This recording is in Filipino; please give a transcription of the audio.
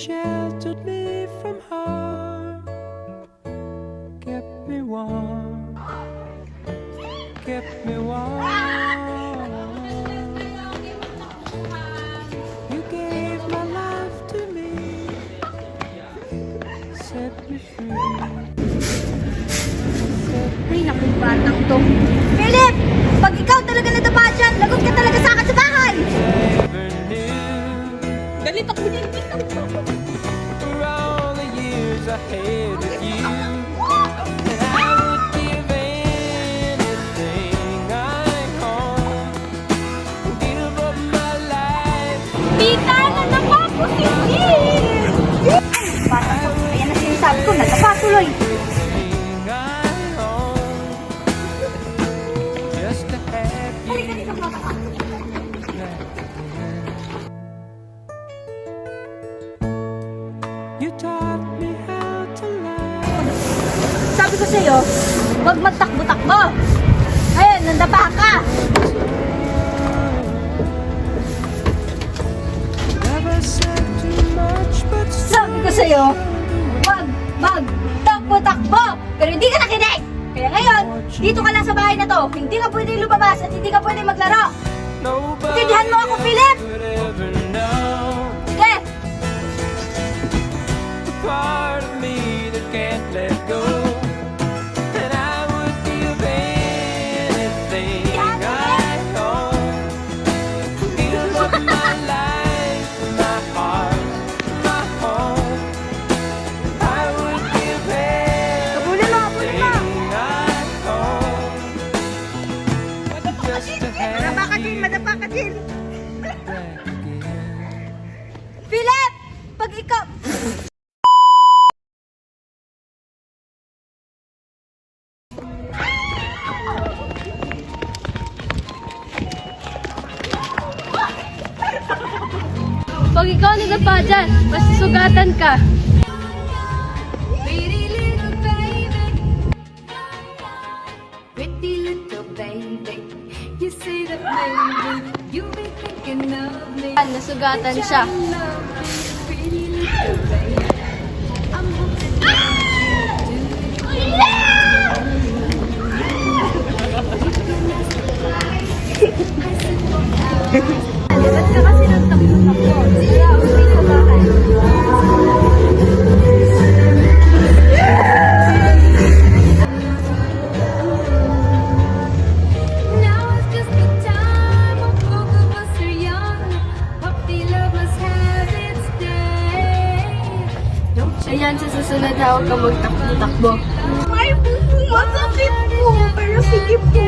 sheltered me from harm, kept me warm, kept me warm. You gave my life to me, set me free. Ay, naku, batang to. Philip! Pag ikaw talaga nadapa dyan, lagot ka talaga sa akin sa bahay! Never knew Galit ako din dito. for all the years I had with you, that I would give anything I own, give up my life. Tita, nadapa ko si Philip! Batang to, ayan na sinasabi ko, nadapa tuloy. Everything I own, just to have you Halika dito, batang. back. You taught me how to love. Sabi ko sa'yo, huwag magtakbo-takbo. Ayun, nandapa ka. Never said too much, but Sabi ko sa'yo, huwag magtakbo-takbo. Pero hindi ka nakinig. Kaya ngayon, dito ka lang sa bahay na to. Hindi ka pwede lumabas at hindi ka pwede maglaro. nobody Intindihan mo ako, Philip? would ever know Sige, the part of me that can't let go. And I would give anything I own, give up my life, my heart, my home. I would give Habulin mo, habulin mo. everything I own, just to Madapa ka have din, you madapa ka din. back again. Philip, pag ikaw... Pag ikaw nadapa dyan, masusugatan ka. Pretty little baby, pretty little baby. You say that maybe you be thinking of me. Nasugatan siya. Love me, pretty little baby. I'm hoping that you do. Ba't ka kasi nagtakbo-takbo? Kaya uwi sa bahay. Now is just the time when both of us are young. Puppy love must have its day. Don't you Ayan, sa susunod na huwag kang magtakbo-takbo. Ay, masakit po. Pero sige po.